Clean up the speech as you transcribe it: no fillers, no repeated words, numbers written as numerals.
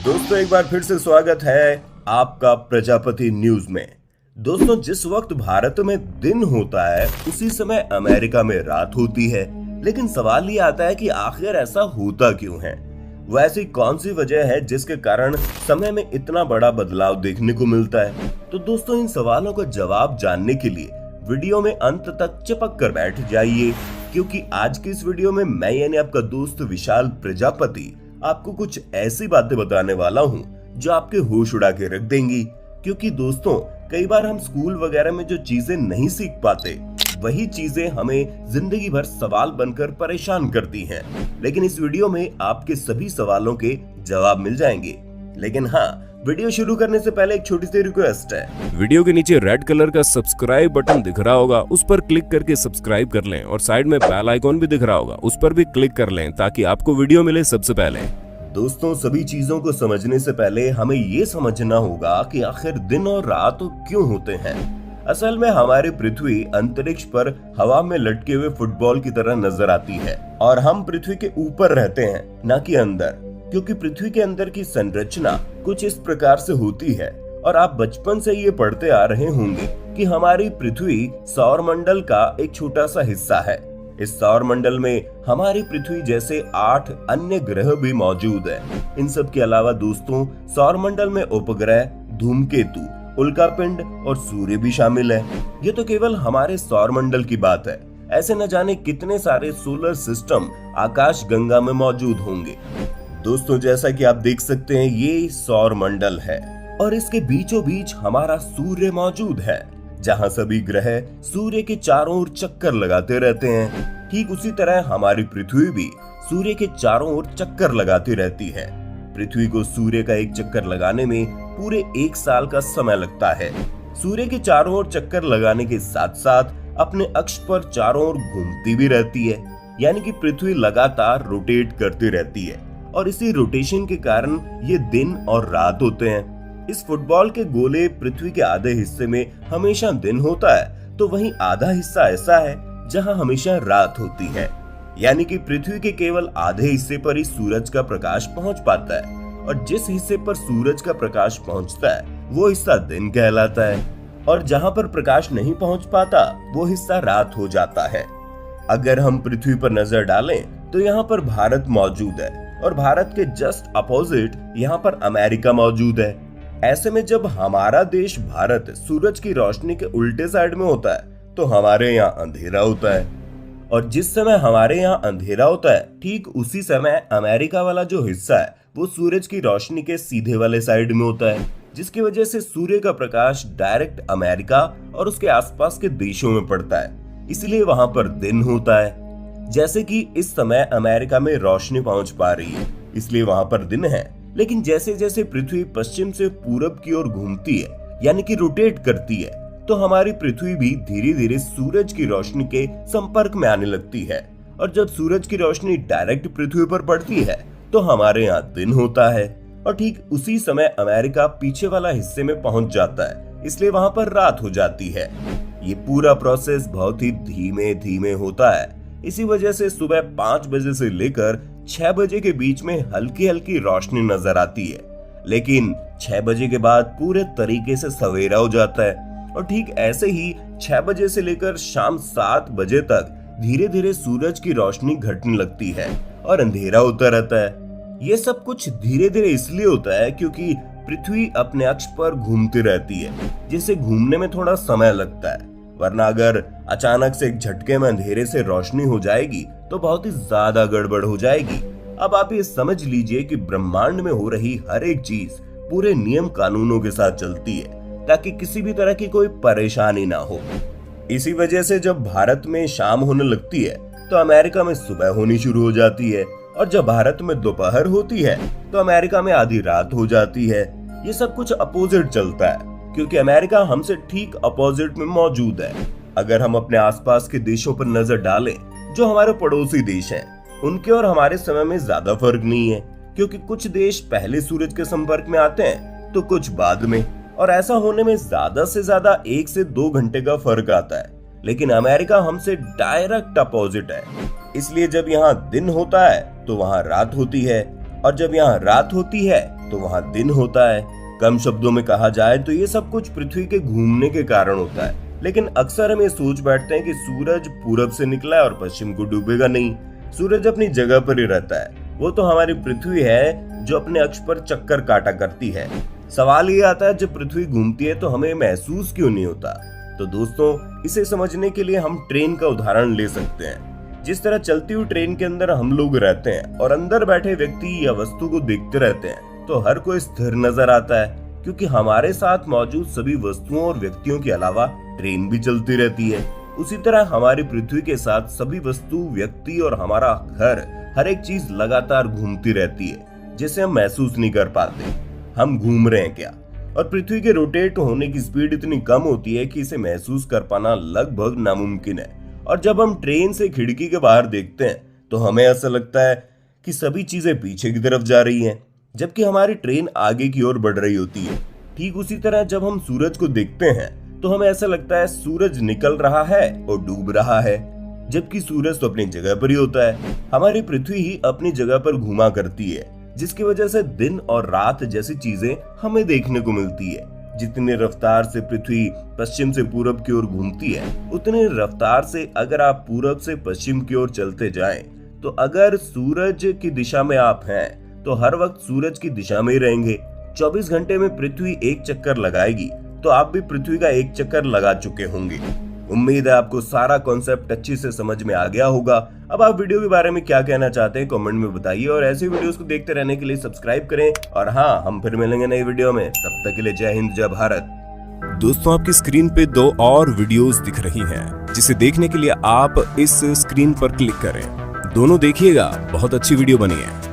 दोस्तों एक बार फिर से स्वागत है आपका प्रजापति न्यूज में। दोस्तों जिस वक्त भारत में दिन होता है उसी समय अमेरिका में रात होती है। लेकिन सवाल ये आता है कि आखिर ऐसा होता क्यों है। वो ऐसी कौन सी वजह है जिसके कारण समय में इतना बड़ा बदलाव देखने को मिलता है। तो दोस्तों इन सवालों का जवाब जानने के लिए वीडियो में अंत तक चिपक कर बैठ जाइए, क्योंकि आज की इस वीडियो में मैं यानी आपका दोस्त विशाल प्रजापति आपको कुछ ऐसी बातें बताने वाला हूँ जो आपके होश उड़ा के रख देंगी। क्योंकि दोस्तों कई बार हम स्कूल वगैरह में जो चीजें नहीं सीख पाते वही चीजें हमें जिंदगी भर सवाल बनकर परेशान करती हैं। लेकिन इस वीडियो में आपके सभी सवालों के जवाब मिल जाएंगे। लेकिन हाँ, वीडियो शुरू करने से पहले एक छोटी सी रिक्वेस्ट है। वीडियो के नीचे रेड कलर का सब्सक्राइब बटन दिख रहा होगा, उस पर क्लिक करके सब्सक्राइब कर लें और साइड में बेल आइकॉन भी दिख रहा होगा, उस पर भी क्लिक कर लें ताकि आपको वीडियो मिले सबसे पहले। दोस्तों सभी चीजों को समझने से पहले हमें ये समझना होगा कि आखिर दिन और रात क्यों होते हैं। असल में हमारी पृथ्वी अंतरिक्ष पर हवा में लटके हुए फुटबॉल की तरह नजर आती है और हम पृथ्वी के ऊपर रहते हैं, न कि अंदर। क्योंकि पृथ्वी के अंदर की संरचना कुछ इस प्रकार से होती है और आप बचपन से ये पढ़ते आ रहे होंगे कि हमारी पृथ्वी सौर मंडल का एक छोटा सा हिस्सा है। इस सौर मंडल में हमारी पृथ्वी जैसे 8 अन्य ग्रह भी मौजूद हैं। इन सब के अलावा दोस्तों सौर मंडल में उपग्रह, धूमकेतु, उल्कापिंड और सूर्य भी शामिल है। ये तो केवल हमारे सौर मंडल की बात है, ऐसे न जाने कितने सारे सोलर सिस्टम आकाश गंगा में मौजूद होंगे। दोस्तों जैसा कि आप देख सकते हैं ये सौर मंडल है और इसके बीचों बीच हमारा सूर्य मौजूद है, जहां सभी ग्रह सूर्य के चारों ओर चक्कर लगाते रहते हैं। ठीक उसी तरह हमारी पृथ्वी भी सूर्य के चारों ओर चक्कर लगाती रहती है। पृथ्वी को सूर्य का एक चक्कर लगाने में पूरे 1 साल का समय लगता है। सूर्य के चारों ओर चक्कर लगाने के साथ साथ अपने अक्ष पर चारों ओर घूमती भी रहती है, यानी कि पृथ्वी लगातार रोटेट करती रहती है और इसी रोटेशन के कारण ये दिन और रात होते हैं। इस फुटबॉल के गोले पृथ्वी के आधे हिस्से में हमेशा दिन होता है, तो वहीं आधा हिस्सा ऐसा है जहां हमेशा रात होती है। यानी कि पृथ्वी के केवल आधे हिस्से पर ही सूरज का प्रकाश पहुंच पाता है और जिस हिस्से पर सूरज का प्रकाश पहुंचता है वो हिस्सा दिन कहलाता है और जहां पर प्रकाश नहीं पहुंच पाता वो हिस्सा रात हो जाता है। अगर हम पृथ्वी पर नजर डालें तो यहाँ पर भारत मौजूद है और भारत के जस्ट अपोजिट यहाँ पर अमेरिका मौजूद है। ऐसे में जब हमारा देश भारत सूरज की रोशनी के उल्टे साइड में होता है तो हमारे यहाँ अंधेरा होता है और जिस समय हमारे यहाँ अंधेरा होता है ठीक उसी समय अमेरिका वाला जो हिस्सा है वो सूरज की रोशनी के सीधे वाले साइड में होता है, जिसकी वजह से सूर्य का प्रकाश डायरेक्ट अमेरिका और उसके आसपास के देशों में पड़ता है, इसलिए वहां पर दिन होता है। जैसे कि इस समय अमेरिका में रोशनी पहुंच पा रही है इसलिए वहां पर दिन है। लेकिन जैसे जैसे पृथ्वी पश्चिम से पूरब की ओर घूमती है यानी कि रोटेट करती है तो हमारी पृथ्वी भी धीरे धीरे सूरज की रोशनी के संपर्क में आने लगती है और जब सूरज की रोशनी डायरेक्ट पृथ्वी पर पड़ती है तो हमारे यहाँ दिन होता है और ठीक उसी समय अमेरिका पीछे वाला हिस्से में पहुंच जाता है, इसलिए वहां पर रात हो जाती है। ये पूरा प्रोसेस बहुत ही धीमे धीमे होता है, इसी वजह से सुबह 5 बजे से लेकर 6 बजे के बीच में हल्की हल्की रोशनी नजर आती है, लेकिन 6 बजे के बाद पूरे तरीके से सवेरा हो जाता है और ठीक ऐसे ही 6 बजे से लेकर शाम 7 बजे तक धीरे धीरे सूरज की रोशनी घटने लगती है और अंधेरा होता रहता है। ये सब कुछ धीरे धीरे इसलिए होता है क्योंकि पृथ्वी अपने अक्ष पर घूमती रहती है, जिसे घूमने में थोड़ा समय लगता है, वरना अगर अचानक से एक झटके में अंधेरे से रोशनी हो जाएगी तो बहुत ही ज्यादा गड़बड़ हो जाएगी। अब आप ये समझ लीजिए कि ब्रह्मांड में हो रही हर एक चीज पूरे नियम कानूनों के साथ चलती है ताकि किसी भी तरह की कोई परेशानी ना हो। इसी वजह से जब भारत में शाम होने लगती है तो अमेरिका में सुबह होनी शुरू हो जाती है और जब भारत में दोपहर होती है तो अमेरिका में आधी रात हो जाती है। ये सब कुछ अपोजिट चलता है क्योंकि अमेरिका हमसे ठीक अपोजिट में मौजूद है। अगर हम अपने आसपास के देशों पर नजर डालें जो हमारे पड़ोसी देश हैं, उनके और हमारे समय में ज्यादा फर्क नहीं है क्योंकि कुछ देश पहले सूरज के संपर्क में आते हैं तो कुछ बाद में, और ऐसा होने में ज्यादा से ज्यादा 1 से 2 घंटे का फर्क आता है। लेकिन अमेरिका हमसे डायरेक्ट अपोजिट है, इसलिए जब यहाँ दिन होता है तो वहाँ रात होती है और जब यहाँ रात होती है तो वहाँ दिन होता है। कम शब्दों में कहा जाए तो ये सब कुछ पृथ्वी के घूमने के कारण होता है। लेकिन अक्सर हम ये सोच बैठते हैं कि सूरज पूरब से निकला है और पश्चिम को डूबेगा नहीं। सूरज अपनी जगह पर ही रहता है। वो तो हमारी पृथ्वी है जो अपने अक्ष पर चक्कर काटा करती है। सवाल ये आता है, जब पृथ्वी घूमती है तो हमें महसूस क्यों नहीं होता? तो दोस्तों, इसे समझने के लिए हम ट्रेन का उदाहरण ले सकते हैं। जिस तरह चलती हुई ट्रेन के अंदर हम लोग रहते हैं और अंदर बैठे व्यक्ति या वस्तु को देखते रहते हैं तो हर कोई स्थिर नजर आता है, क्योंकि हमारे साथ मौजूद सभी वस्तुओं और व्यक्तियों के अलावा ट्रेन भी चलती रहती है। उसी तरह हमारी पृथ्वी के साथ सभी वस्तु, व्यक्ति और हमारा घर, हर एक चीज लगातार घूमती रहती है, जिसे हम महसूस नहीं कर पाते हम घूम रहे हैं क्या। और पृथ्वी के रोटेट होने की स्पीड इतनी कम होती है कि इसे महसूस कर पाना लगभग नामुमकिन है। और जब हम ट्रेन से खिड़की के बाहर देखते हैं तो हमें ऐसा लगता है कि सभी चीजें पीछे की तरफ जा रही हैं, जबकि हमारी ट्रेन आगे की ओर बढ़ रही होती है। ठीक उसी तरह जब हम सूरज को देखते हैं तो हमें ऐसा लगता है सूरज निकल रहा है और डूब रहा है, जबकि सूरज तो अपनी जगह पर ही होता है। हमारी पृथ्वी ही अपनी जगह पर घुमा करती है, जिसकी वजह से दिन और रात जैसी चीजें हमें देखने को मिलती है। जितनी रफ्तार से पृथ्वी पश्चिम से पूरब की ओर घूमती है, उतनी रफ्तार से अगर आप पूरब से पश्चिम की ओर चलते जाएं, तो अगर सूरज की दिशा में आप हैं तो हर वक्त सूरज की दिशा में ही रहेंगे। 24 घंटे में पृथ्वी एक चक्कर लगाएगी तो आप भी पृथ्वी का एक चक्कर लगा चुके होंगे। उम्मीद है आपको सारा कॉन्सेप्ट अच्छी से समझ में आ गया होगा। अब आप वीडियो के बारे में क्या कहना चाहते हैं कमेंट में बताइए, और ऐसी वीडियोस को देखते रहने के लिए सब्सक्राइब करें। और हाँ, हम फिर मिलेंगे नई वीडियो में, तब तक के लिए जय हिंद, जय भारत। दोस्तों, आपकी स्क्रीन पे 2 और वीडियोस दिख रही हैं, जिसे देखने के लिए आप इस स्क्रीन पर क्लिक करें। दोनों देखिएगा, बहुत अच्छी वीडियो बनी है।